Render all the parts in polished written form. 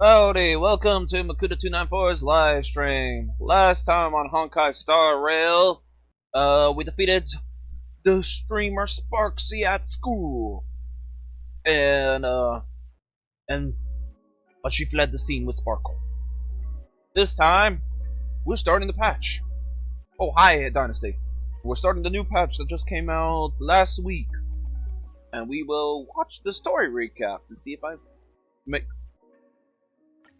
Howdy, welcome to Makuta294's live stream. Last time on Honkai Star Rail, we defeated the streamer Sparksy at school. But she fled the scene with Sparkle. This time, we're starting the patch. Oh, hi, Dynasty. We're starting the new patch that just came out last week. And we will watch the story recap to see if I make...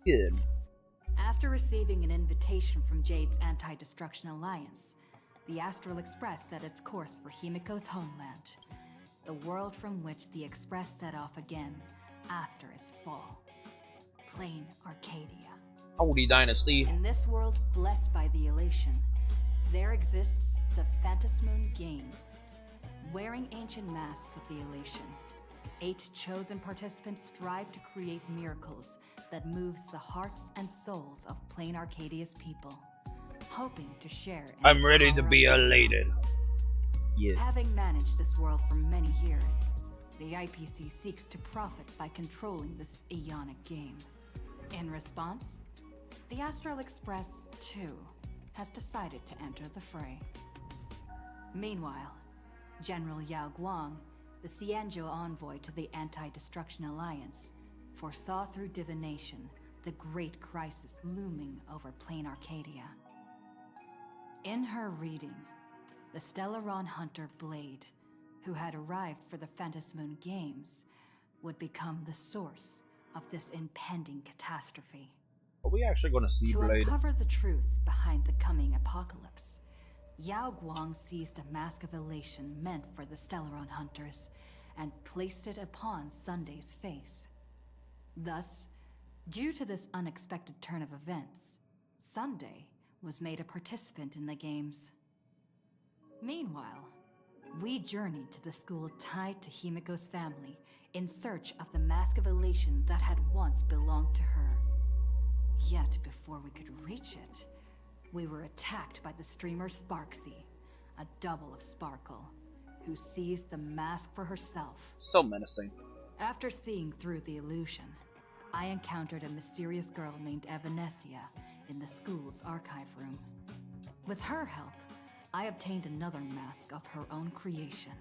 Good. After receiving an invitation from Jade's Anti-Destruction Alliance, the Astral Express set its course for Himiko's homeland, the world from which the Express set off again after its fall. Plain Arcadia. Howdy, Dynasty. In this world blessed by the Elation, there exists the Phantasmoon Games. Wearing ancient masks of the Elation, 8 chosen participants strive to create miracles that moves the hearts and souls of Plain Arcadia's people, hoping to share. I'm ready to be elated. Yes. Having managed this world for many years, the IPC seeks to profit by controlling this aeonic game. In response, the Astral Express, too, has decided to enter the fray. Meanwhile, General Yao Guang, the Xianzhou envoy to the Anti-Destruction Alliance, foresaw through divination the great crisis looming over Plain Arcadia. In her reading, the Stellaron hunter Blade, who had arrived for the Phantasmoon Games, would become the source of this impending catastrophe. Are we actually going to see Blade? To uncover the truth behind the coming apocalypse, Yao Guang seized a mask of elation meant for the Stellaron hunters and placed it upon Sunday's face. Thus, due to this unexpected turn of events, Sunday was made a participant in the games. Meanwhile, we journeyed to the school tied to Himiko's family in search of the mask of elation that had once belonged to her. Yet before we could reach it, we were attacked by the streamer Sparksy, a double of Sparkle, who seized the mask for herself. So menacing. After seeing through the illusion, I encountered a mysterious girl named Evanesia in the school's archive room. With her help, I obtained another mask of her own creation,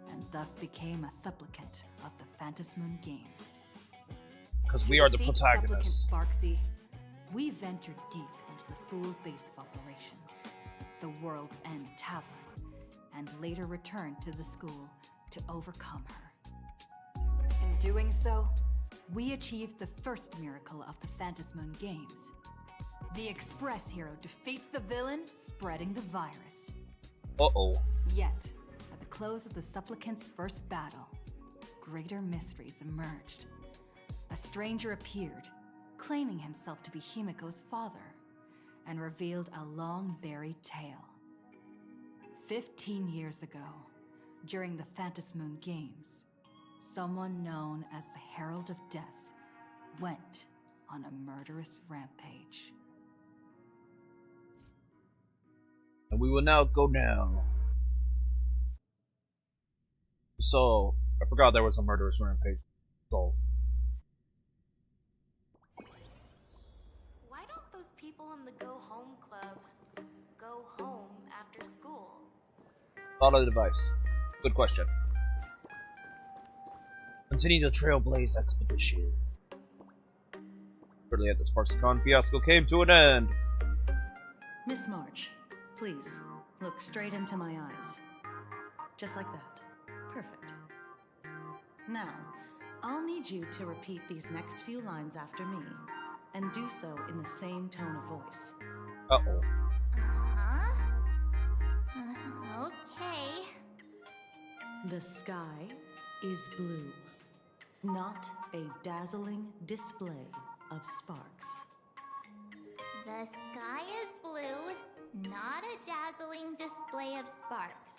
and thus became a supplicant of the Phantasmoon Games. Because we are the protagonists. Sparksy, we ventured deep into the Fool's Base of Operations, the World's End Tavern, and later returned to the school to overcome her. In doing so, we achieved the first miracle of the Phantasmoon Games. The Express hero defeats the villain, spreading the virus. Uh-oh. Yet, at the close of the supplicant's first battle, greater mysteries emerged. A stranger appeared, claiming himself to be Himiko's father, and revealed a long-buried tale. 15 years ago, during the Phantasmoon Games, someone known as the Herald of Death went on a murderous rampage. And we will now go down. So, I forgot there was a murderous rampage. So. Why don't those people in the Go Home Club go home after school? Follow the device. Good question. Continue the Trailblaze expedition. Shortly after the Sparksicon fiasco came to an end. Miss March, please, look straight into my eyes. Just like that. Perfect. Now, I'll need you to repeat these next few lines after me, and do so in the same tone of voice. Uh-oh. Uh-huh. Okay. The sky is blue, not a dazzling display of sparks. The sky is blue, not a dazzling display of sparks.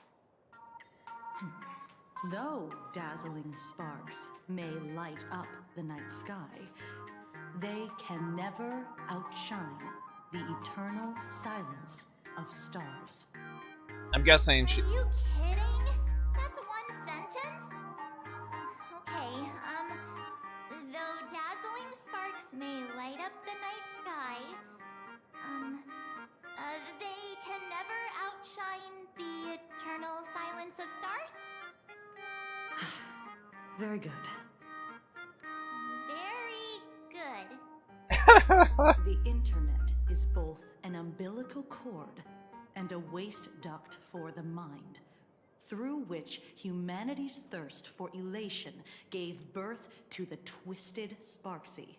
Though dazzling sparks may light up the night sky, they can never outshine the eternal silence of stars. I'm guessing she... Are you kidding? That's one sentence? Okay, though dazzling sparks may light up the night sky, they can never outshine the eternal silence of stars? Very good. Very good. The internet is both an umbilical cord and a waste duct for the mind, through which humanity's thirst for elation gave birth to the twisted Sparksy.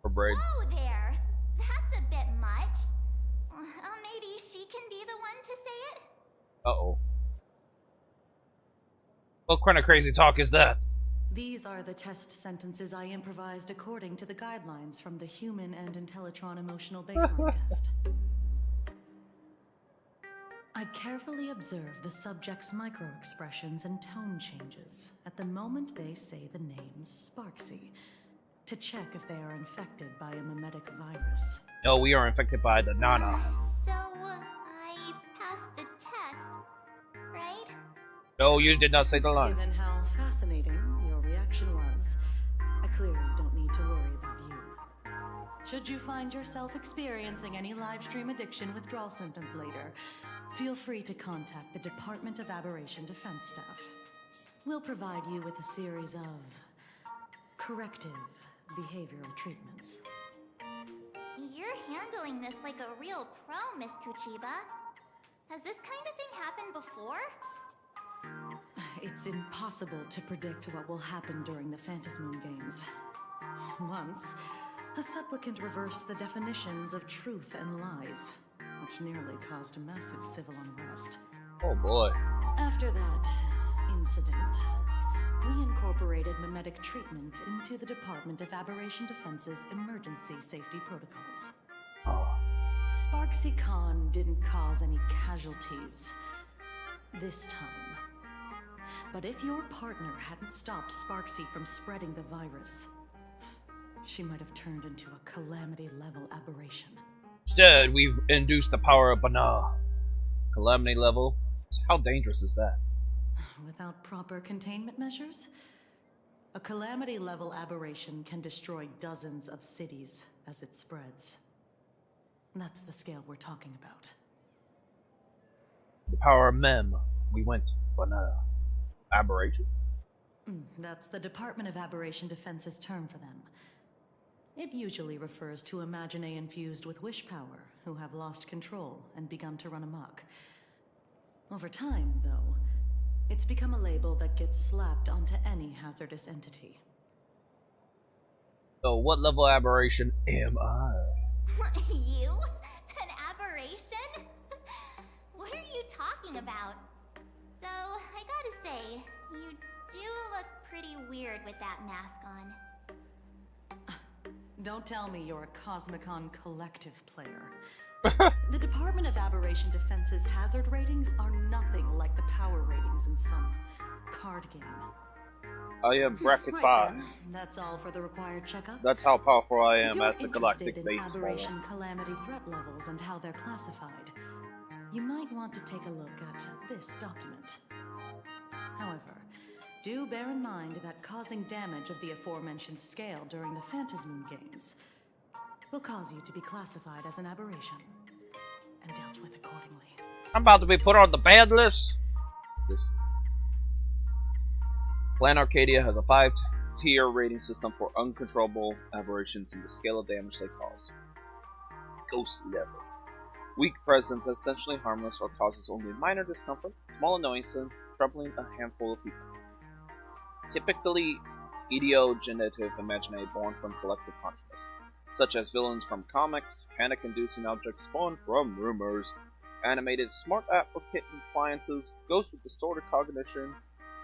Her braid. Whoa there! That's a bit much. Maybe she can be the one to say it? Uh-oh. What kind of crazy talk is that? These are the test sentences I improvised according to the guidelines from the Human and Intellitron Emotional Baseline Test. I carefully observe the subject's micro-expressions and tone changes at the moment they say the name Sparksy, to check if they are infected by a mimetic virus. No, we are infected by the Nana. So, I passed the test, right? No, you did not say the line. Given how fascinating your reaction was, I clearly don't need to worry about you. Should you find yourself experiencing any live stream addiction withdrawal symptoms later, feel free to contact the Department of Aberration Defense staff. We'll provide you with a series of corrective behavioral treatments. You're handling this like a real pro, Miss Kuchiba. Has this kind of thing happened before? It's impossible to predict what will happen during the Phantasmoon Games. Once, a supplicant reversed the definitions of truth and lies, which nearly caused a massive civil unrest. Oh boy. After that incident, we incorporated mimetic treatment into the Department of Aberration Defense's emergency safety protocols. Oh. Sparksy Khan didn't cause any casualties this time. But if your partner hadn't stopped Sparksy from spreading the virus, she might have turned into a calamity-level aberration. Instead, we've induced the power of Bana. Calamity level? How dangerous is that? Without proper containment measures, a calamity-level aberration can destroy dozens of cities as it spreads. That's the scale we're talking about. The power of Mem. We went Bana. Aberration? That's the Department of Aberration Defense's term for them. It usually refers to Imaginae infused with wish power who have lost control and begun to run amok. Over time, though, it's become a label that gets slapped onto any hazardous entity. So, what level of aberration am I? You? An aberration? What are you talking about? Though, I gotta say, you do look pretty weird with that mask on. Don't tell me you're a Cosmicon collective player. The Department of Aberration Defense's hazard ratings are nothing like the power ratings in some card game. I am bracket Right 5. then, that's all for the required checkup. That's how powerful I If am you're as the galactic interested in base aberration calamity threat levels and how they're classified, you might want to take a look at this document. However, do bear in mind that causing damage of the aforementioned scale during the Phantasmoon Games will cause you to be classified as an aberration and dealt with accordingly. I'm about to be put on the bad list. This. Plan Arcadia has a 5-tier rating system for uncontrollable aberrations and the scale of damage they cause. Ghost level. Weak presence, essentially harmless or causes only minor discomfort, small annoyances, troubling a handful of people. Typically idiogenerative imaginary born from collective consciousness, such as villains from comics, panic-inducing objects spawned from rumors, animated smart app for kitten appliances, ghosts with distorted cognition,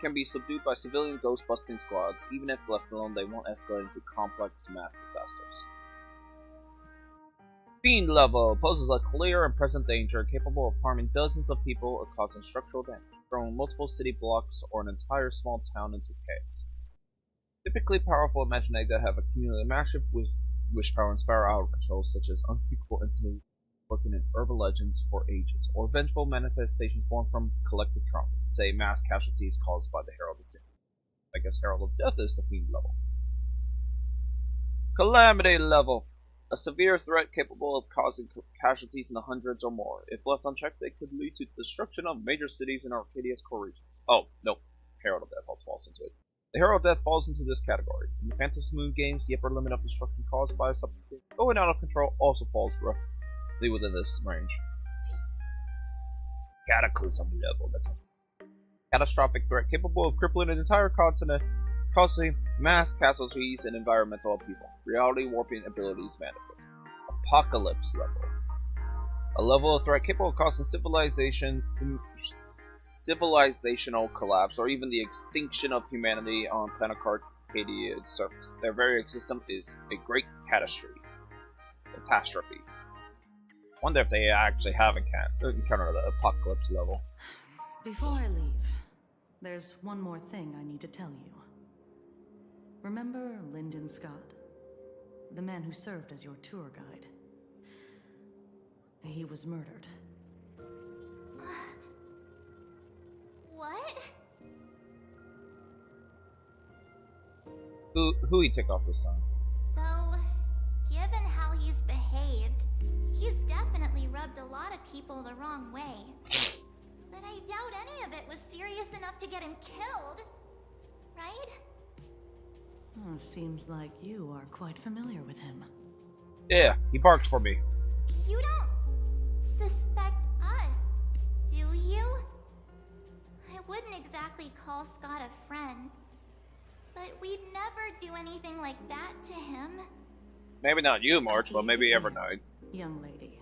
can be subdued by civilian ghost-busting squads. Even if left alone, they won't escalate into complex mass disasters. Fiend level poses a clear and present danger, capable of harming dozens of people or causing structural damage, throwing multiple city blocks or an entire small town into chaos. Typically powerful imaginary that have accumulated massive wish power and spiral out of control, such as unspeakable entities working in urban legends for ages, or vengeful manifestations born from collective trauma, say mass casualties caused by the Herald of Death. I guess Herald of Death is the Fiend level. Calamity level. A severe threat capable of causing casualties in the hundreds or more. If left unchecked, they could lead to the destruction of major cities in Arcadia's core regions. Oh, no. Herald of Death also falls into it. The Herald of Death falls into this category. In the Phantasm Moon games, the upper limit of destruction caused by a substance going out of control also falls roughly within this range. Cataclysm level. That's a catastrophic threat capable of crippling an entire continent, causing mass casualties and environmental upheaval. Reality warping abilities manifest. Apocalypse level. A level of threat capable of causing civilizational collapse or even the extinction of humanity on planet Arcadia's surface. Their very existence is a great catastrophe. Wonder if they actually have encountered the apocalypse level. Before I leave, there's one more thing I need to tell you. Remember Lyndon Scott? The man who served as your tour guide. He was murdered. What? Who he took off this time? Though, given how he's behaved, he's definitely rubbed a lot of people the wrong way. But I doubt any of it was serious enough to get him killed. Right? Oh, seems like you are quite familiar with him. Yeah, he barked for me. You don't suspect us, do you? I wouldn't exactly call Scott a friend, but we'd never do anything like that to him. Maybe not you, March, but maybe Evernight. Young lady,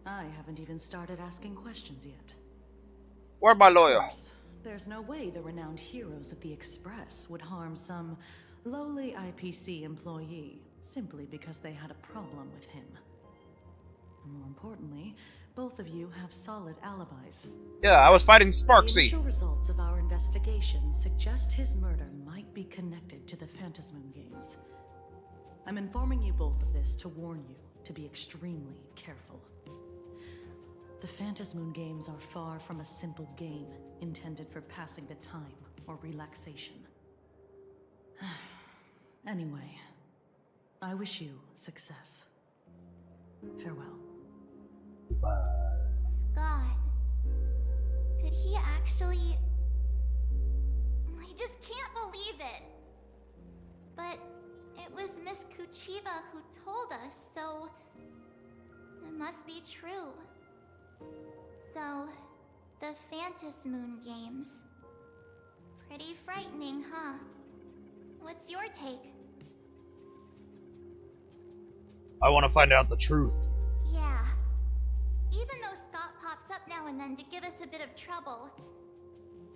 I haven't even started asking questions yet. Where my lawyer? There's no way the renowned heroes of the Express would harm some lowly IPC employee simply because they had a problem with him. More importantly, both of you have solid alibis. Yeah, I was fighting The Sparksy. initial results of our investigation suggest his murder might be connected to the Phantasm Moon games. I'm informing you both of this to warn you to be extremely careful. The Phantasm Moon games are far from a simple game intended for passing the time or relaxation. Anyway, I wish you success. Farewell. Scott. Could he actually... I just can't believe it. But it was Miss Kuchiba who told us, so... it must be true. So, the Phantasm Moon games. Pretty frightening, huh? What's your take? I want to find out the truth. Yeah. Even though Scott pops up now and then to give us a bit of trouble,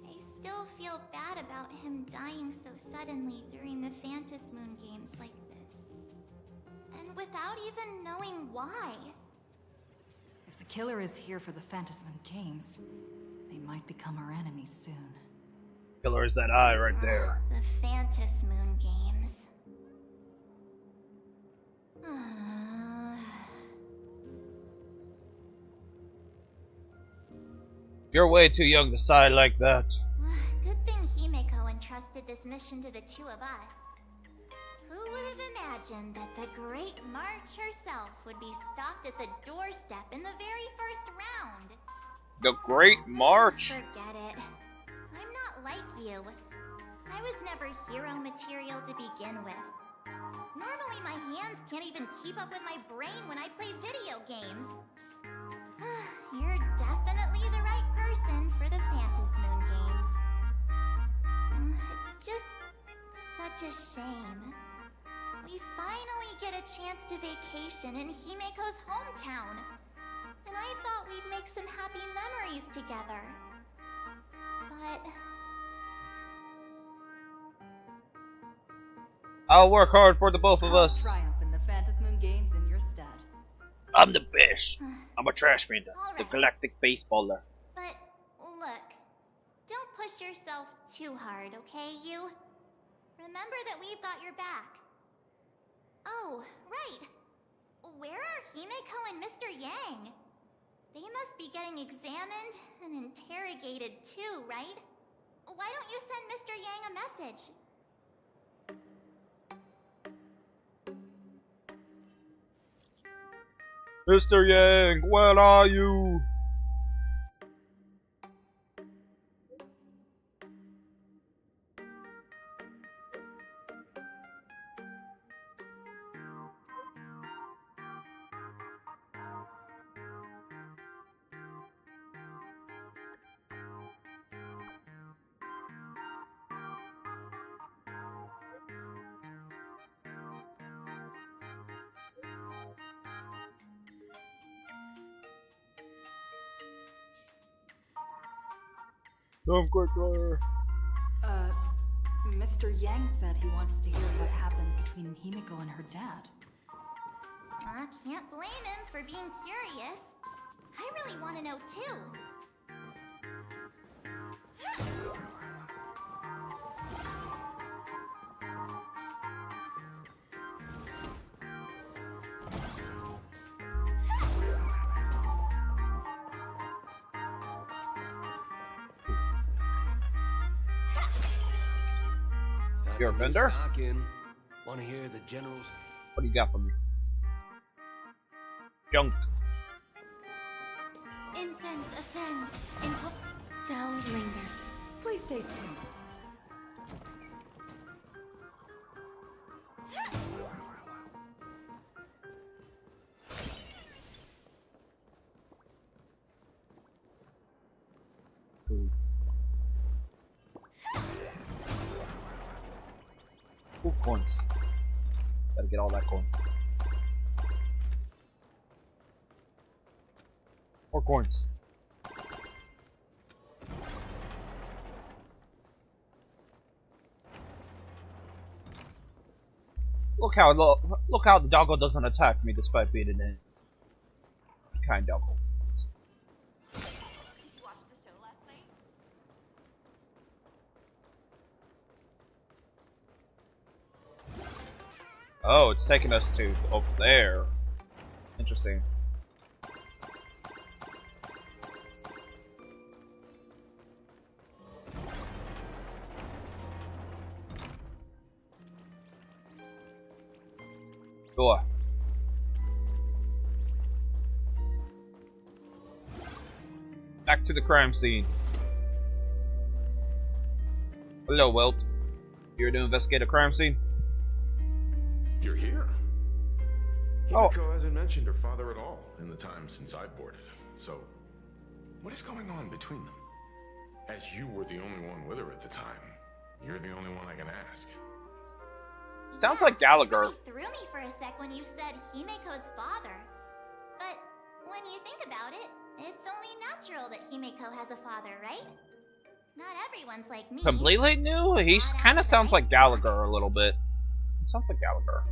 I still feel bad about him dying so suddenly during the Phantasm Moon games like this. And without even knowing why. If the killer is here for the Phantasm Games, they might become our enemies soon. Killer is that eye right there. The Phantasm Moon games. You're way too young to sigh like that. Good thing Himeko entrusted this mission to the two of us. Who would have imagined that the Great March herself would be stopped at the doorstep in the very first round? The Great March? Forget it. I'm not like you. I was never hero material to begin with. Normally my hands can't even keep up with my brain when I play video games. You're definitely the right person for the Phantasm Moon games. It's just such a shame. We finally get a chance to vacation in Himeko's hometown. And I thought we'd make some happy memories together. But... I'll work hard for the both of I'll us. triumph in the Phantasmoon Games in your stead. I'm the best. I'm a trash panda, All the right. galactic baseballer. But, look. Don't push yourself too hard, okay, you? Remember that we've got your back. Oh, right. Where are Himeko and Mr. Yang? They must be getting examined and interrogated too, right? Why don't you send Mr. Yang a message? Mr. Yang, where are you? Come quickly. Mr. Yang said he wants to hear what happened between Himeko and her dad. I can't blame him for being curious. I really want to know too. You're a vendor? Want to hear the general's? What do you got for me? Junk. Incense ascends into sound linger. Please stay tuned. Ooh, coins. Gotta get all that coin. More coins. Look how the doggo doesn't attack me despite being an kind doggo. Oh, it's taking us to over there. Interesting. Door. Back to the crime scene. Hello, Welt. Here to investigate a crime scene? You're here? Oh. Himeko hasn't mentioned her father at all in the time since I boarded. So, what is going on between them? As you were the only one with her at the time, you're the only one I can ask. Sounds like Gallagher. You really threw me for a sec when you said Himeko's father. But when you think about it, it's only natural that Himeko has a father, right? Not everyone's like me. Completely new? He kind of sounds like Gallagher a little bit. He sounds like Gallagher.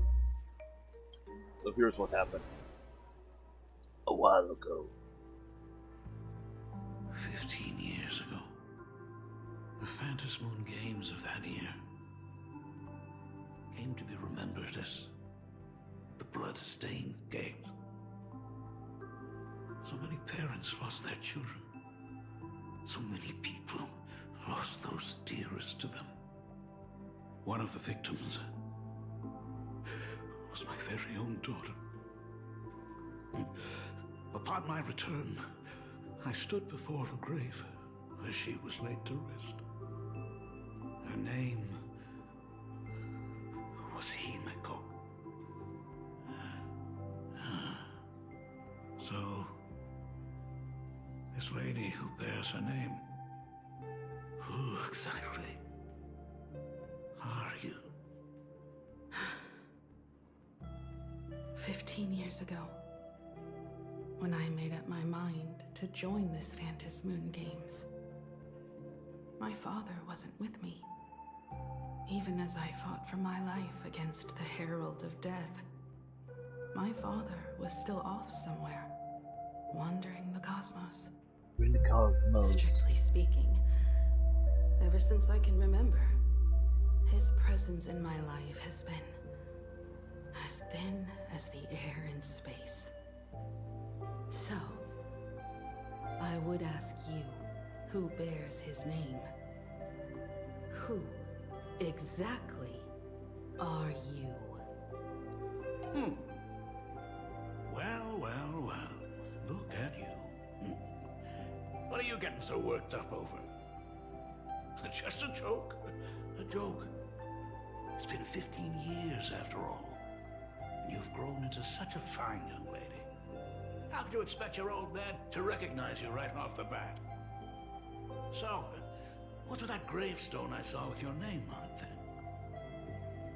So here's what happened. A while ago. 15 years ago. The Phantasmoon Games of that year came to be remembered as the Blood-Stained Games. So many parents lost their children. So many people lost those dearest to them. One of the victims was my very own daughter. Upon my return, I stood before the grave where she was laid to rest. Her name was Himeko. So, this lady who bears her name, who exactly are you? 15 years ago, when I made up my mind to join this Phantom Moon Games. My father wasn't with me, even as I fought for my life against the Herald of Death. My father was still off somewhere, wandering the cosmos. In the cosmos. Strictly speaking, ever since I can remember, his presence in my life has been as thin as the air in space. So, I would ask you, who bears his name? Who exactly are you? Well. Look at you. What are you getting so worked up over? Just a joke. A joke. It's been 15 years after all. And you've grown into such a fine young lady. How could you expect your old man to recognize you right off the bat? So, what's with that gravestone I saw with your name on it then?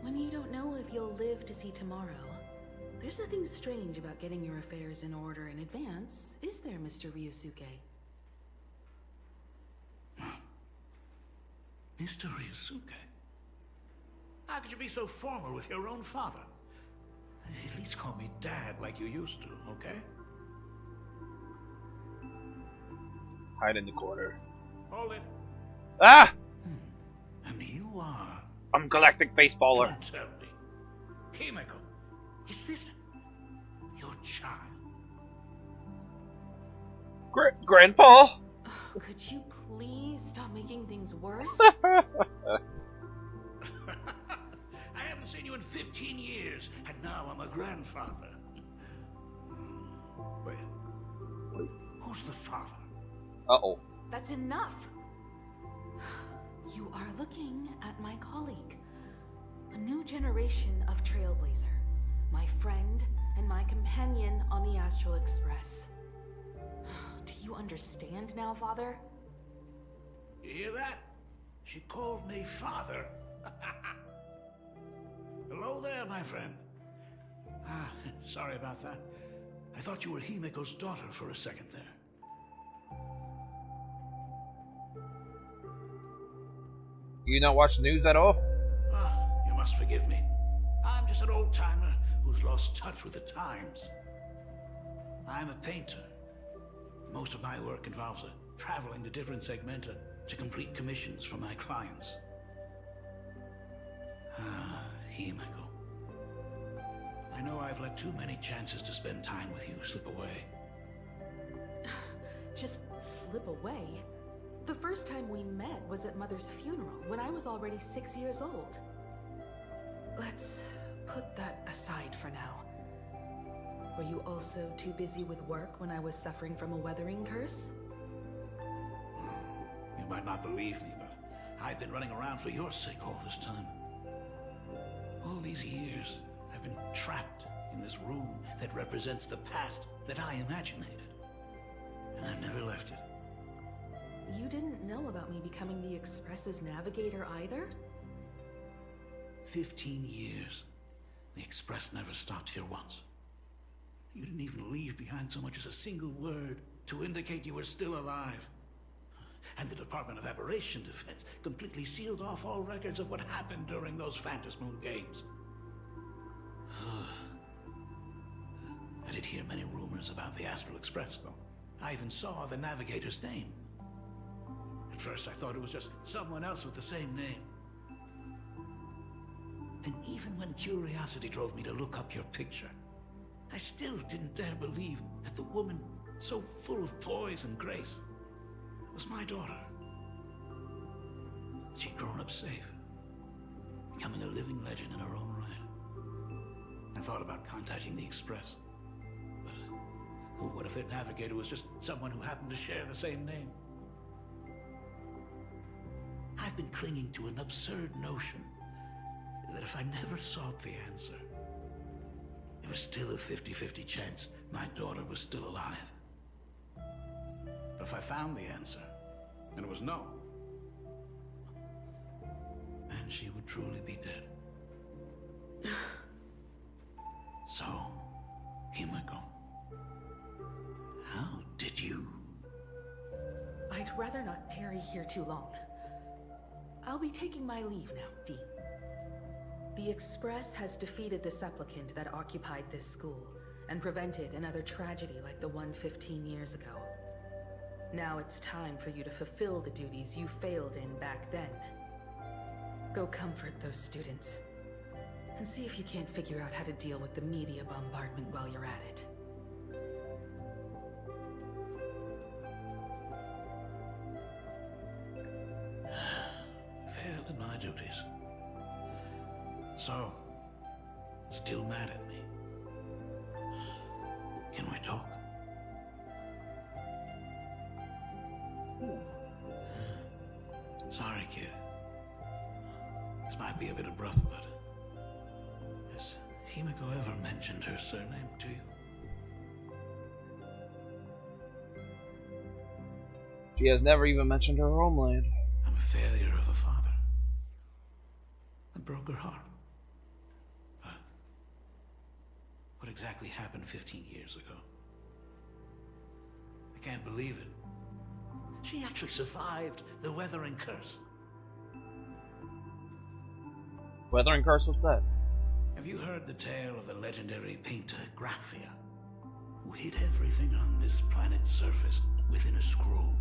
When you don't know if you'll live to see tomorrow, there's nothing strange about getting your affairs in order in advance, is there, Mr. Ryusuke? Mr. Ryusuke? How could you be so formal with your own father? At least call me Dad like you used to, okay? Hide in the corner. Hold it. Ah! And you are... I'm Galactic Baseballer. Don't tell me. Himeko, is this your child? Grandpa! Oh, could you please stop making things worse? I haven't seen you in 15 years, and now I'm a grandfather. Wait. Who's the father? Uh-oh. That's enough! You are looking at my colleague. A new generation of Trailblazer. My friend and my companion on the Astral Express. Do you understand now, Father? You hear that? She called me father. Hello there, my friend. Sorry about that. I thought you were Himeko's daughter for a second there. You not watch the news at all? You must forgive me. I'm just an old-timer who's lost touch with the times. I'm a painter. Most of my work involves traveling to different segmenta to complete commissions for my clients. Himeko. I know I've let too many chances to spend time with you slip away. Just slip away? The first time we met was at Mother's funeral, when I was already 6 years old. Let's put that aside for now. Were you also too busy with work when I was suffering from a weathering curse? You might not believe me, but I've been running around for your sake all this time. All these years, I've been trapped in this room that represents the past that I imaginated. And I've never left it. You didn't know about me becoming the Express's navigator either? 15 years. The Express never stopped here once. You didn't even leave behind so much as a single word to indicate you were still alive. And the Department of Aberration Defense completely sealed off all records of what happened during those Phantom Moon Games. I did hear many rumors about the Astral Express, though. I even saw the navigator's name. At first I thought it was just someone else with the same name. And even when curiosity drove me to look up your picture, I still didn't dare believe that the woman so full of poise and grace was my daughter. She'd grown up safe, becoming a living legend in her own right. I thought about contacting the Express, but what if their navigator was just someone who happened to share the same name? I've been clinging to an absurd notion that if I never sought the answer, there was still a 50-50 chance my daughter was still alive. But if I found the answer, and it was no, then she would truly be dead. So, Himiko, how did you... I'd rather not tarry here too long. I'll be taking my leave now, Dean. The Express has defeated the supplicant that occupied this school and prevented another tragedy like the one 15 years ago. Now it's time for you to fulfill the duties you failed in back then. Go comfort those students, and see if you can't figure out how to deal with the media bombardment while you're at it. Failed in my duties. So, still mad at me? Can we talk? Sorry, kid. This might be a bit abrupt, but... has Himiko ever mentioned her surname to you? She has never even mentioned her homeland. I'm a failure of a father. I broke her heart. But what exactly happened 15 years ago? I can't believe it. She actually survived the Weathering Curse. Weathering Curse, what's that? Have you heard the tale of the legendary painter Graphia, who hid everything on this planet's surface within a scroll?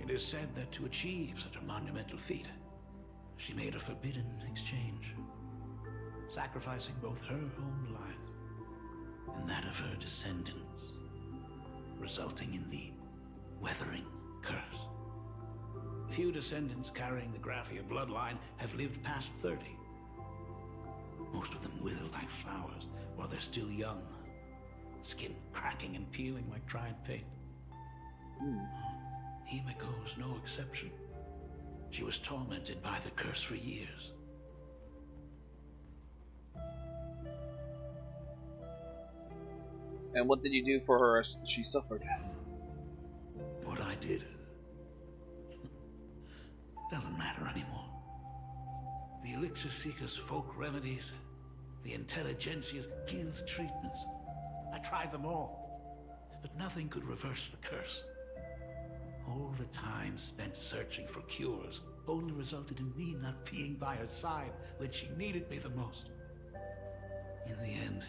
It is said that to achieve such a monumental feat, she made a forbidden exchange, sacrificing both her own life and that of her descendants, resulting in the Weathering Curse. Few descendants carrying the Graphia bloodline have lived past 30. Most of them wither like flowers while they're still young, skin cracking and peeling like dried paint. Himiko was no exception. She was tormented by the curse for years. And what did you do for her as she suffered? What I did doesn't matter anymore. The Elixir Seekers' folk remedies, the Intelligentsia's guild treatments. I tried them all, but nothing could reverse the curse. All the time spent searching for cures only resulted in me not being by her side when she needed me the most. In the end,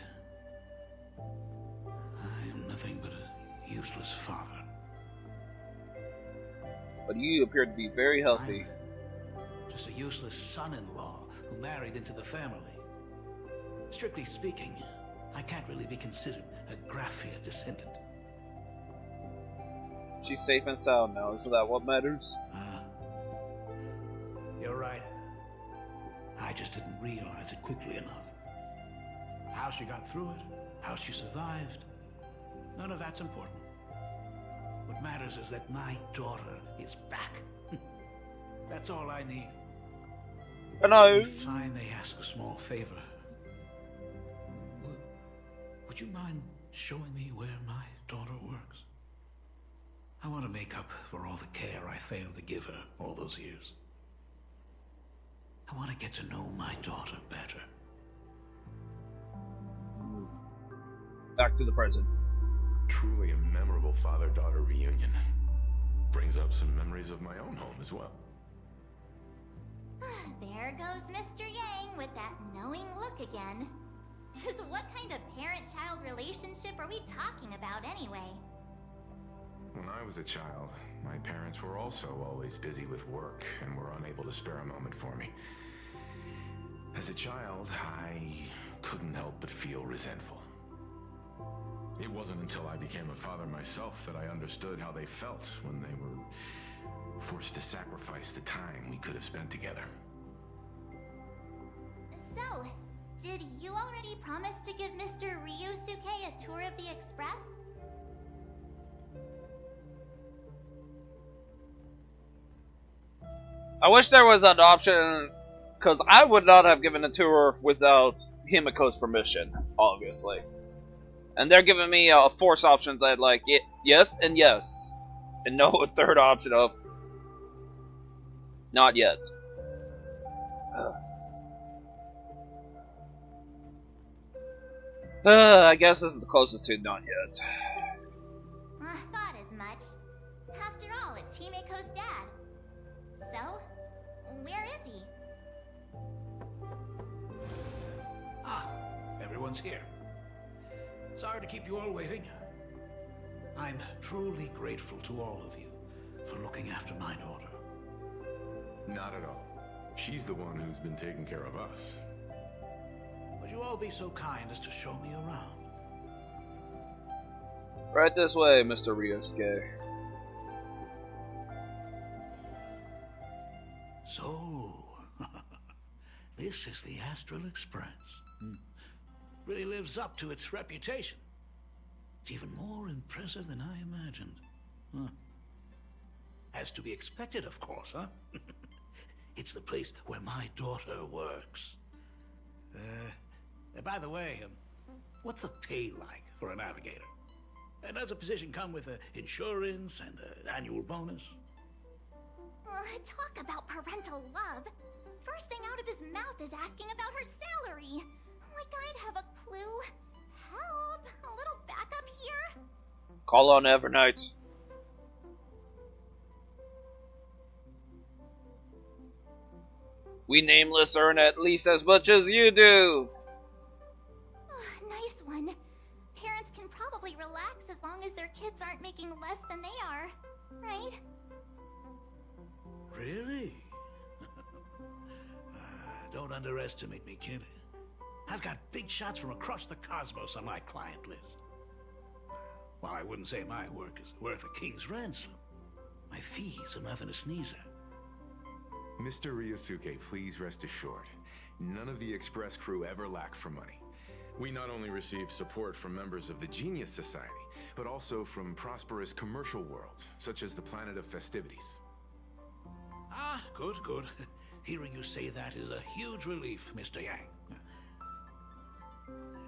I am nothing but a useless father. But you appear to be very healthy. I'm just a useless son-in-law who married into the family. Strictly speaking, I can't really be considered a Graphia descendant. She's safe and sound now, isn't that what matters? You're right. I just didn't realize it quickly enough. How she got through it, how she survived, none of that's important. What matters is that my daughter is back. That's all I need. Hello. If I may ask a small favor, would you mind showing me where my daughter works? I want to make up for all the care I failed to give her all those years. I want to get to know my daughter better. Back to the present. Truly a memorable father-daughter reunion. Brings up some memories of my own home as well. There goes Mr. Yang with that knowing look again. Just what kind of parent-child relationship are we talking about anyway? When I was a child, my parents were also always busy with work and were unable to spare a moment for me. As a child, I couldn't help but feel resentful. It wasn't until I became a father myself that I understood how they felt when they were forced to sacrifice the time we could have spent together. So, did you already promise to give Mr. Ryusuke a tour of the Express? I wish there was an option, because I would not have given a tour without Himiko's permission, obviously. And they're giving me force options I'd like yes and yes. And no third option of not yet. I guess this is the closest to done yet. Thought as much. After all, it's Himeko's dad. So, where is he? Ah, everyone's here. Sorry to keep you all waiting. I'm truly grateful to all of you for looking after my daughter. Not at all. She's the one who's been taking care of us. Would you all be so kind as to show me around? Right this way, Mr. Ryosuke. So, this is the Astral Express. Really lives up to its reputation. It's even more impressive than I imagined. As to be expected, of course, huh? It's the place where my daughter works. By the way, what's the pay like for a navigator? Does a position come with insurance and an annual bonus? Talk about parental love. First thing out of his mouth is asking about her salary. Like I'd have a clue. Help! A little backup here? Call on Evernight. We nameless earn at least as much as you do. Nice one. Parents can probably relax as long as their kids aren't making less than they are, right? Really? Don't underestimate me, kid. I've got big shots from across the cosmos on my client list. Well, I wouldn't say my work is worth a king's ransom. My fees are nothing to sneeze at. Mr. Ryosuke, please rest assured. None of the Express crew ever lack for money. We not only receive support from members of the Genius Society, but also from prosperous commercial worlds, such as the Planet of Festivities. Ah, good, good. Hearing you say that is a huge relief, Mr. Yang.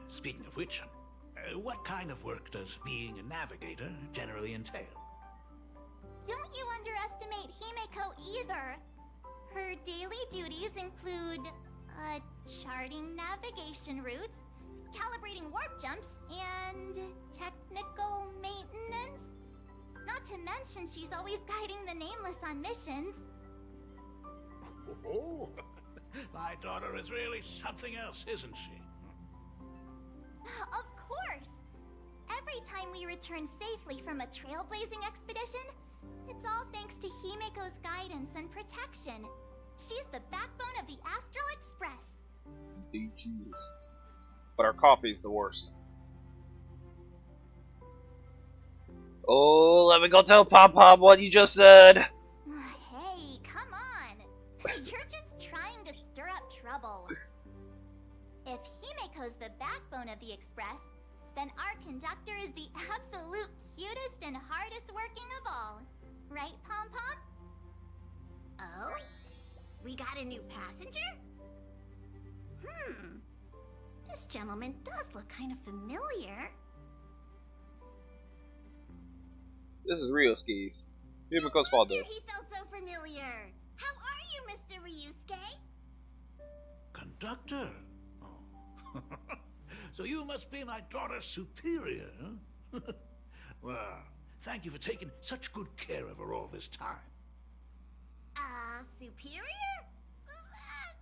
Speaking of which, what kind of work does being a navigator generally entail? Don't you underestimate Himeko either. Her daily duties include, charting navigation routes, calibrating warp jumps, and technical maintenance. Not to mention she's always guiding the Nameless on missions. Oh, my daughter is really something else, isn't she? Of course! Every time we return safely from a trailblazing expedition, it's all thanks to Himeko's guidance and protection. She's the backbone of the Astral Express. Indeed she is. But our coffee's the worst. Oh, let me go tell Pop Pop what you just said. Hey, come on. You're just trying to stir up trouble. If Himeko's the backbone of the Express, then our conductor is the absolute cutest and hardest working of all. Right, Pom Pom? Oh? We got a new passenger? This gentleman does look kind of familiar. This is Ryosuke's. Himeko's father. He felt so familiar. How are you, Mr. Ryusuke? Conductor? Oh. So you must be my daughter's superior, huh? Well, thank you for taking such good care of her all this time. Superior?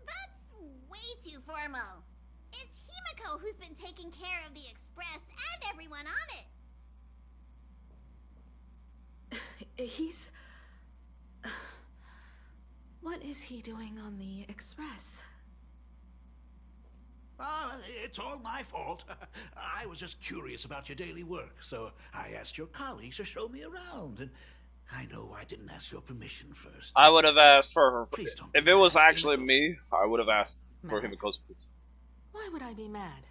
That's way too formal. It's Himeko who's been taking care of the Express and everyone on it. He's... What is he doing on the Express? It's all my fault. I was just curious about your daily work, so I asked your colleagues to show me around, and I know I didn't ask your permission first. I would have asked for her. Please don't If be it was mad, actually Himeko. me, I would have asked for Mad? Himeko's please. Why would I be mad?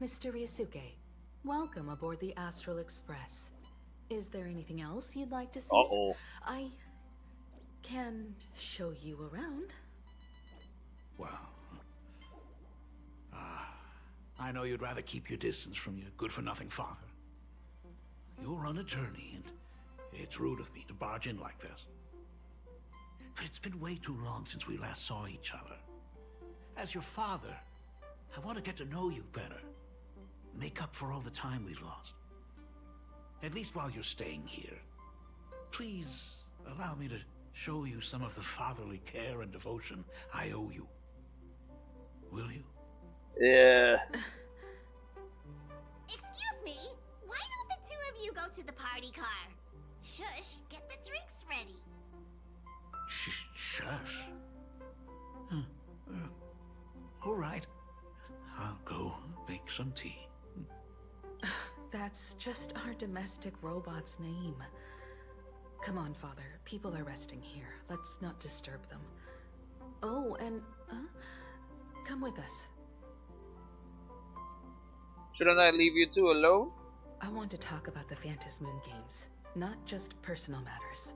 Mr. Ryusuke, welcome aboard the Astral Express. Is there anything else you'd like to see? Uh-oh. I can show you around. Well, I know you'd rather keep your distance from your good-for-nothing father. You're on a journey, and it's rude of me to barge in like this. But it's been way too long since we last saw each other. As your father, I want to get to know you better. make up for all the time we've lost. At least while you're staying here, please allow me to show you some of the fatherly care and devotion I owe you. Will you? Yeah. Excuse me, why don't the two of you go to the party car? Shush, get the drinks ready. Shush. All right. I'll go make some tea. That's just our domestic robot's name. Come on, Father. People are resting here. Let's not disturb them. Oh, and come with us. Shouldn't I leave you two alone? I want to talk about the Phantasm Moon games, not just personal matters.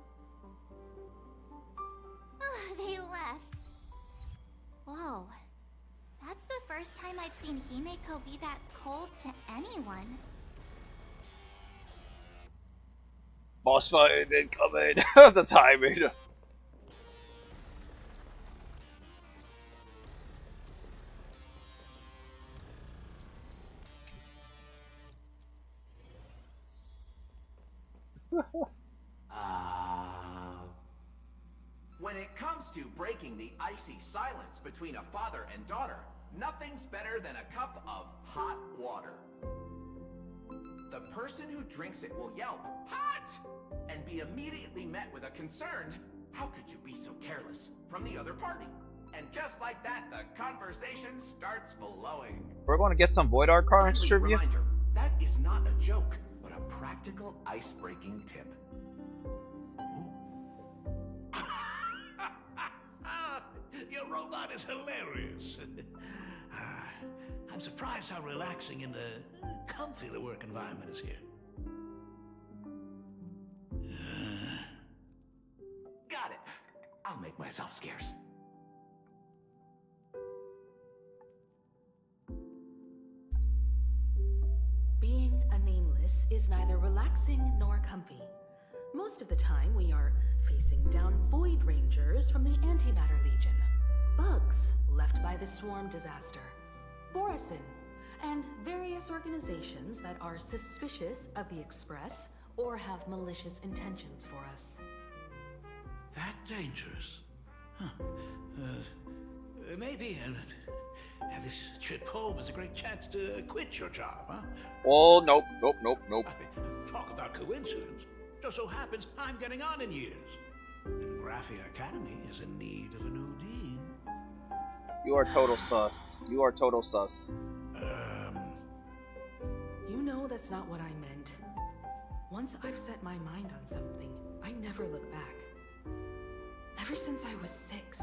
They left. Whoa. That's the first time I've seen Himeko be that cold to anyone. Boss fight incoming. The timing. When it comes to breaking the icy silence between a father and daughter, nothing's better than a cup of hot water. The person who drinks it will yelp, "Hot!" and be immediately met with a concerned, "How could you be so careless?" from the other party. And just like that, the conversation starts flowing. We're going to get some Void Art cards Friendly trivia. reminder, that is not a joke, but a practical ice-breaking tip. Your robot is hilarious. I'm surprised how relaxing and comfy the work environment is here. Got it. I'll make myself scarce. Being a nameless is neither relaxing nor comfy. Most of the time, we are facing down Void Rangers from the Antimatter Legion, bugs left by the Swarm disaster, Borisin, and various organizations that are suspicious of the Express or have malicious intentions for us. That dangerous? Huh. Maybe this trip home is a great chance to quit your job, huh? Oh, nope. Talk about coincidence. Just so happens I'm getting on in years. And Graphia Academy is in need of a new dean. You are total sus. You are total sus. You know that's not what I meant. Once I've set my mind on something, I never look back. Ever since I was 6,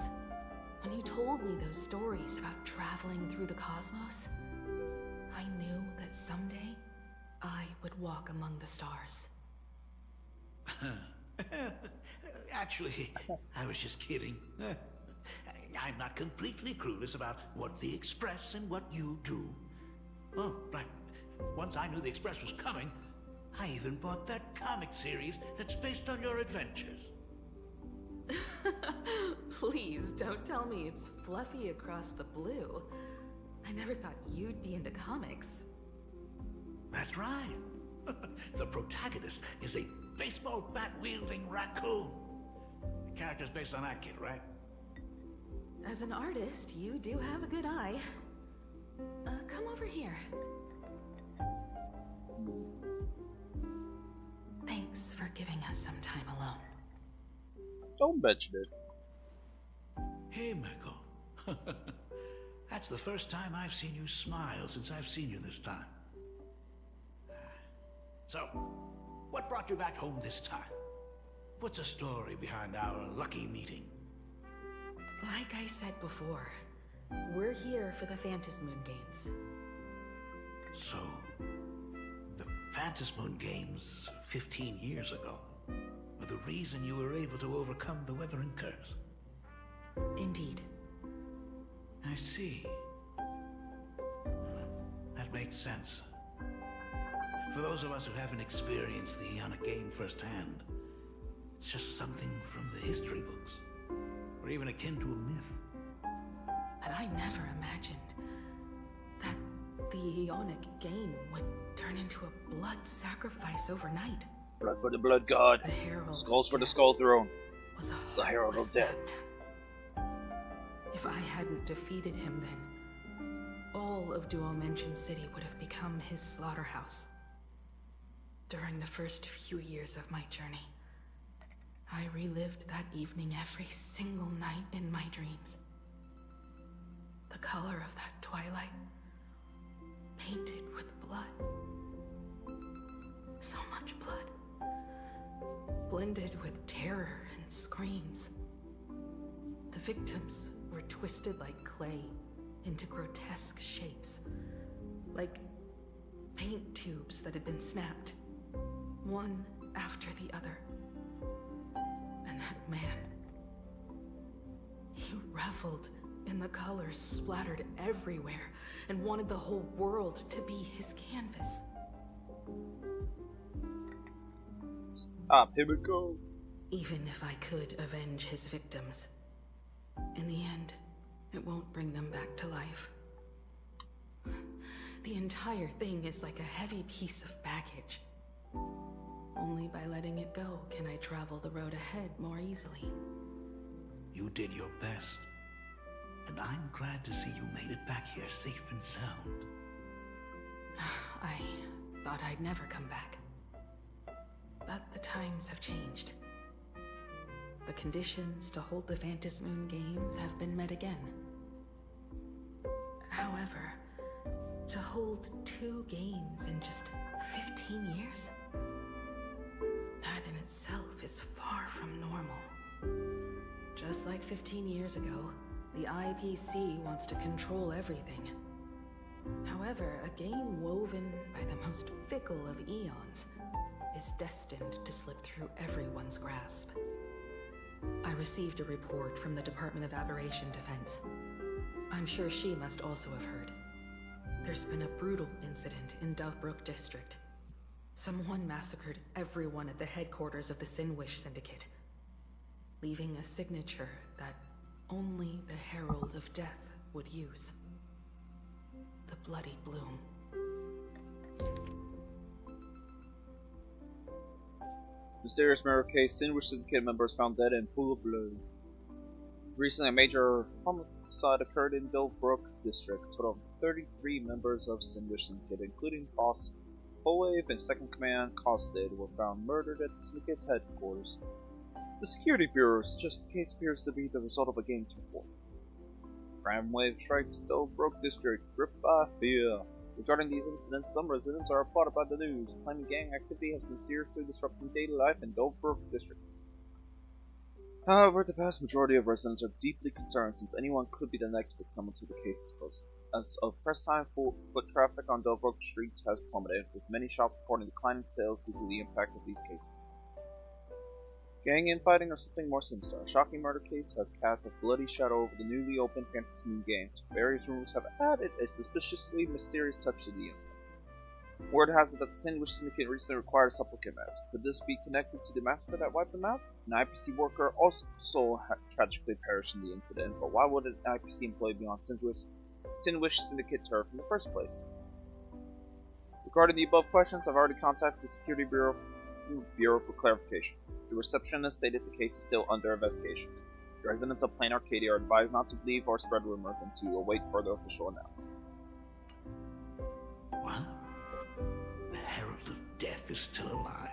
when you told me those stories about traveling through the cosmos, I knew that someday I would walk among the stars. Actually, I was just kidding. I'm not completely clueless about what the Express and what you do. Oh, but once I knew the Express was coming, I even bought that comic series that's based on your adventures. Please don't tell me it's fluffy across the blue. I never thought you'd be into comics. That's right. The protagonist is a baseball bat-wielding raccoon. The character's based on that kid, right? As an artist, you do have a good eye. Come over here. Thanks for giving us some time alone. Don't bet you did. Hey, Miko. That's the first time I've seen you smile since I've seen you this time. So, what brought you back home this time? What's the story behind our lucky meeting? Like I said before, we're here for the Phantasm Moon games. So, the Phantasm Moon games 15 years ago were the reason you were able to overcome the Weathering Curse? Indeed. I see. That makes sense. For those of us who haven't experienced the Ionic game firsthand, it's just something from the history books, or even akin to a myth. But I never imagined that the Eonic game would turn into a blood sacrifice overnight. Blood for the blood god. The Herald Skulls for of the Death skull throne. was a The Herald of heartless Death. madman. If I hadn't defeated him then, all of Duomension City would have become his slaughterhouse. During the first few years of my journey, I relived that evening every single night in my dreams. The color of that twilight, painted with blood. So much blood. Blended with terror and screams. The victims were twisted like clay into grotesque shapes. Like paint tubes that had been snapped, one after the other. And that man, he reveled in the colors splattered everywhere and wanted the whole world to be his canvas. Stop, Himiko. Even if I could avenge his victims, in the end, it won't bring them back to life. The entire thing is like a heavy piece of baggage. Only by letting it go can I travel the road ahead more easily. You did your best. And I'm glad to see you made it back here safe and sound. I thought I'd never come back. But the times have changed. The conditions to hold the Phantasmoon Games have been met again. However, to hold 2 games in just 15 years? That in itself is far from normal. Just like 15 years ago, the IPC wants to control everything. However, a game woven by the most fickle of eons is destined to slip through everyone's grasp. I received a report from the Department of Aberration Defense. I'm sure she must also have heard. There's been a brutal incident in Dovebrook District. Someone massacred everyone at the headquarters of the Sinwish Syndicate, leaving a signature that only the Herald of Death would use. The Bloody Bloom. Mysterious murder case. Sinwish Syndicate members found dead in pool of blood. Recently, a major homicide occurred in Dovebrook District. A total of 33 members of Sinwish Syndicate, including boss Wave and Second Command Costed, were found murdered at the Syndicate's headquarters. The Security Bureau suggests the case appears to be the result of a game war. Wave strikes Dovebrook District, gripped by fear. Regarding these incidents, some residents are appalled by the news, claiming gang activity has been seriously disrupting daily life in Dovebrook District. However, the vast majority of residents are deeply concerned since anyone could be the next victim until the case is closed. As of press time, foot traffic on Dovebrook streets has plummeted, with many shops reporting declining sales due to the impact of these cases. Gang infighting or something more sinister. A shocking murder case has cast a bloody shadow over the newly opened Phantasmoon Games. Various rumors have added a suspiciously mysterious touch to the incident. Word has it that the Sinwish Syndicate recently required supplicant maps. Could this be connected to the massacre that wiped them out? An IPC worker also tragically perished in the incident, but why would an IPC employee be on Sinwish Syndicate turf in the first place? Regarding the above questions, I've already contacted the Security Bureau for clarification. The receptionist stated the case is still under investigation. The residents of Plain Arcadia are advised not to believe or spread rumors and to await further official announcement. What? The Herald of Death is still alive?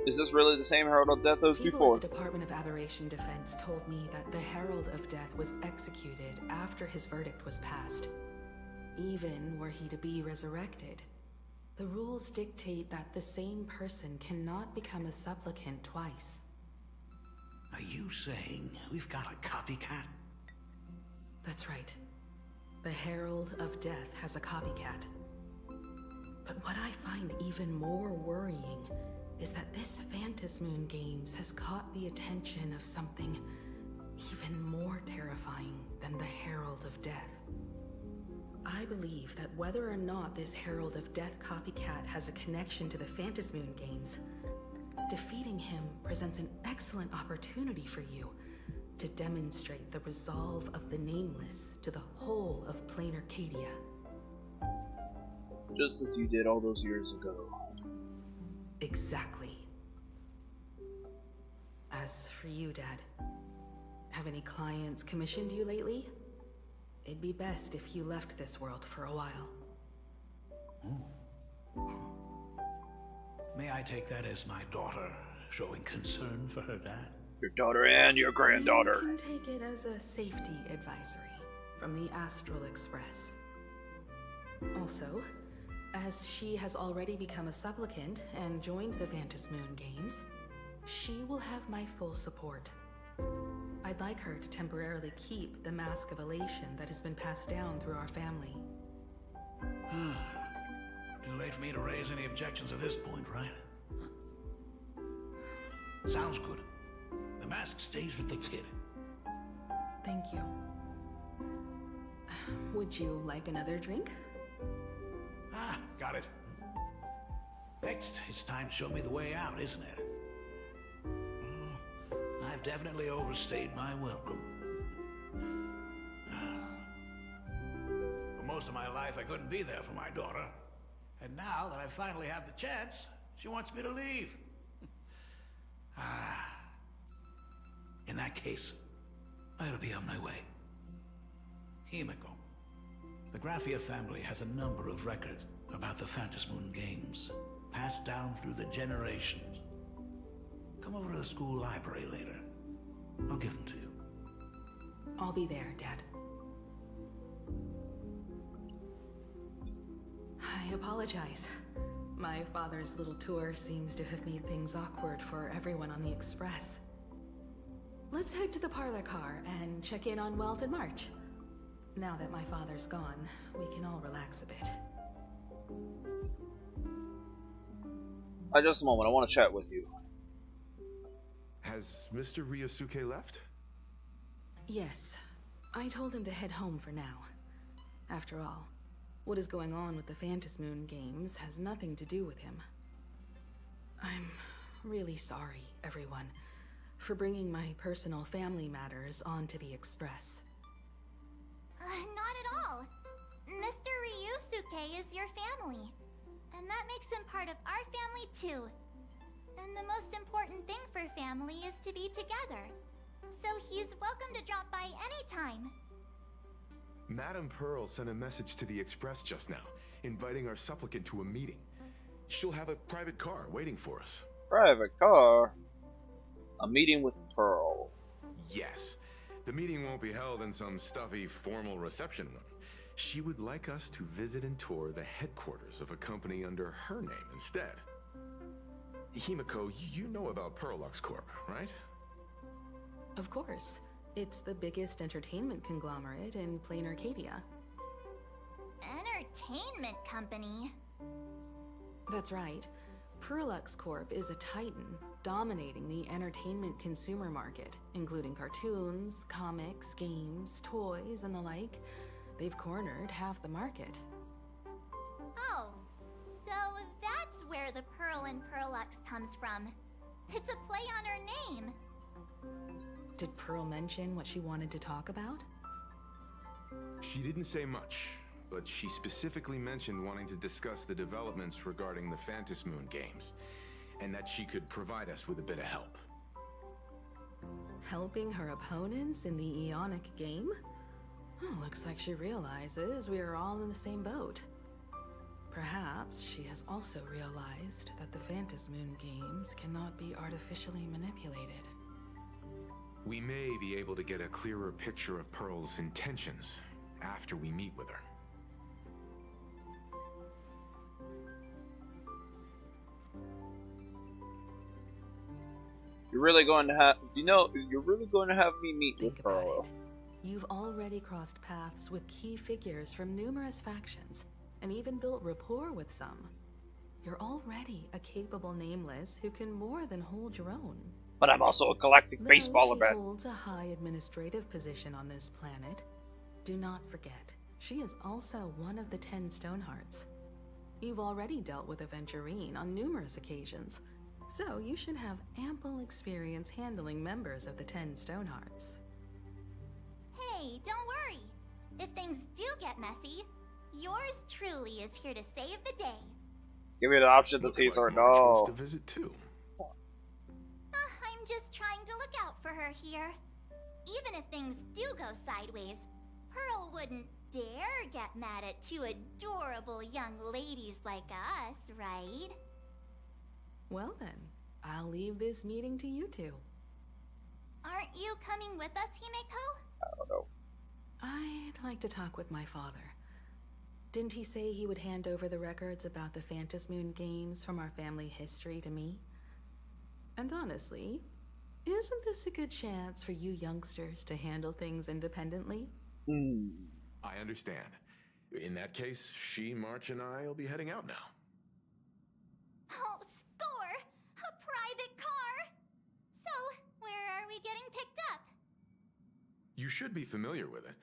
Is this really the same Herald of Death as People before? at the Department of Aberration Defense told me that the Herald of Death was executed after his verdict was passed. Even were he to be resurrected, the rules dictate that the same person cannot become a supplicant twice. Are you saying we've got a copycat? That's right. The Herald of Death has a copycat. But what I find even more worrying is that this Phantasmoon Games has caught the attention of something even more terrifying than the Herald of Death. I believe that whether or not this Herald of Death copycat has a connection to the Phantasmoon Games, defeating him presents an excellent opportunity for you to demonstrate the resolve of the Nameless to the whole of plain Arcadia. Just as you did all those years ago. Exactly. As for you, Dad, have any clients commissioned you lately? It'd be best if you left this world for a while. May I take that as my daughter showing concern for her dad? Your daughter and your granddaughter. You can take it as a safety advisory from the Astral Express. Also, as she has already become a supplicant and joined the Phantasmoon Games, she will have my full support. I'd like her to temporarily keep the Mask of Elation that has been passed down through our family. Too late for me to raise any objections at this point, right? Sounds good. The mask stays with the kid. Thank you. Would you like another drink? Got it. Next, it's time to show me the way out, isn't it? I've definitely overstayed my welcome. For most of my life, I couldn't be there for my daughter. And now that I finally have the chance, she wants me to leave. In that case, I'll be on my way. Himiko. The Graphia family has a number of records about the Phantasmoon Games, passed down through the generations. Come over to the school library later. I'll give them to you. I'll be there, Dad. I apologize. My father's little tour seems to have made things awkward for everyone on the Express. Let's head to the parlor car and check in on Welt and March. Now that my father's gone, we can all relax a bit. Just a moment, I want to chat with you. Has Mr. Ryosuke left? Yes. I told him to head home for now. After all, what is going on with the Phantasmoon Games has nothing to do with him. I'm really sorry, everyone, for bringing my personal family matters onto the Express. Not at all. Mr. Ryusuke is your family. And that makes him part of our family too. And the most important thing for family is to be together. So he's welcome to drop by anytime. Madame Pearl sent a message to the Express just now, inviting our supplicant to a meeting. She'll have a private car waiting for us. Private car? A meeting with Pearl. Yes. The meeting won't be held in some stuffy, formal reception room. She would like us to visit and tour the headquarters of a company under her name instead. Himiko, you know about Pearlux Corp, right? Of course. It's the biggest entertainment conglomerate in plain Arcadia. Entertainment company? That's right. Pearlux Corp is a titan, dominating the entertainment consumer market, including cartoons, comics, games, toys, and the like. They've cornered half the market. Oh, so that's where the Pearl in Pearlux comes from. It's a play on her name. Did Pearl mention what she wanted to talk about? She didn't say much, but she specifically mentioned wanting to discuss the developments regarding the Phantasmoon Games, and that she could provide us with a bit of help. Helping her opponents in the Eonic game? Oh, looks like she realizes we are all in the same boat. Perhaps she has also realized that the Phantasmoon Games cannot be artificially manipulated. We may be able to get a clearer picture of Pearl's intentions after we meet with her. You're really going to have, you're really going to have me meet Think with Pearl. about it. You've already crossed paths with key figures from numerous factions, and even built rapport with some. You're already a capable Nameless who can more than hold your own. But I'm also a galactic Though baseballer she bat. holds a high administrative position on this planet, do not forget, she is also one of the 10 Stonehearts. You've already dealt with Aventurine on numerous occasions, so you should have ample experience handling members of the 10 Stonehearts. if things do get messy, yours truly is here to save the day. Give me the option to Looks tease like her. March wants No. to visit too. I'm just trying to look out for her here. Even if things do go sideways, Pearl wouldn't dare get mad at two adorable young ladies like us, right? Well then, I'll leave this meeting to you two. Aren't you coming with us, Himeko? I don't know. I'd like to talk with my father. Didn't he say he would hand over the records about the Phantom Moon games from our family history to me? And honestly, isn't this a good chance for you youngsters to handle things independently? I understand. In that case, she, March, and I will be heading out now. Oh, score! A private car! So, where are we getting picked up? You should be familiar with it.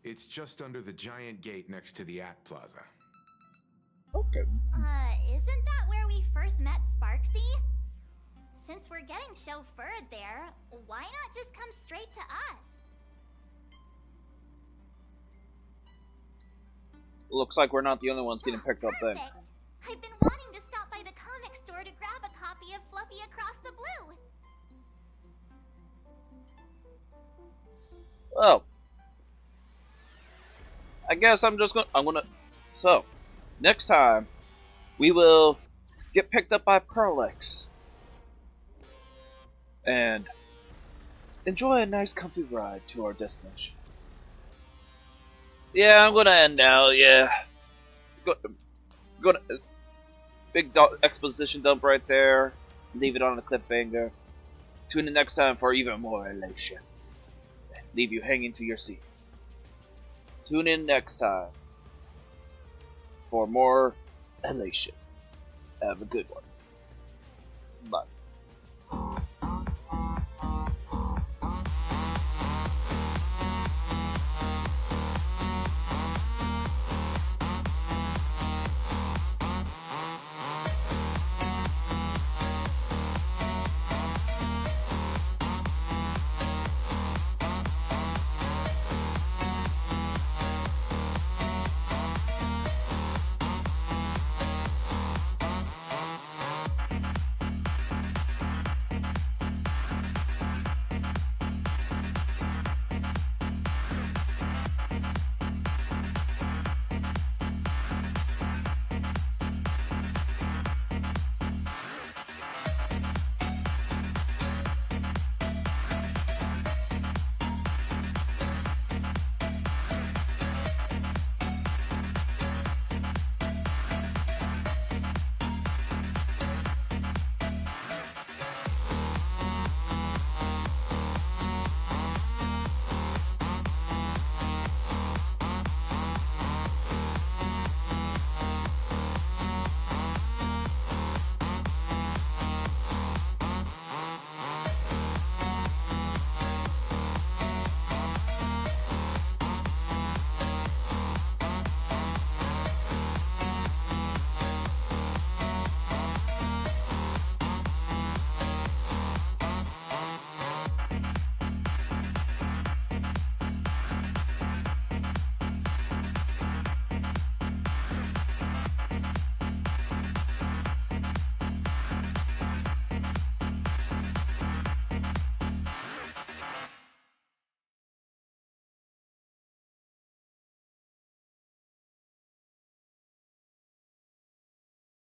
It's just under the giant gate next to the Act Plaza. Okay. Isn't that where we first met Sparksy? Since we're getting chauffeured there, why not just come straight to us? Looks like we're not the only ones getting picked up then. Perfect. I've been wanting to stop by the comic store to grab a copy of Fluffy Across the Blue. Oh. I guess I'm gonna... So, next time, we will get picked up by Pearl-X. And enjoy a nice comfy ride to our destination. Yeah, I'm gonna end now, yeah. Big exposition dump right there. Leave it on a cliffhanger. Tune in next time for even more elation. Leave you hanging to your seats. Tune in next time for more elation. Have a good one. Bye.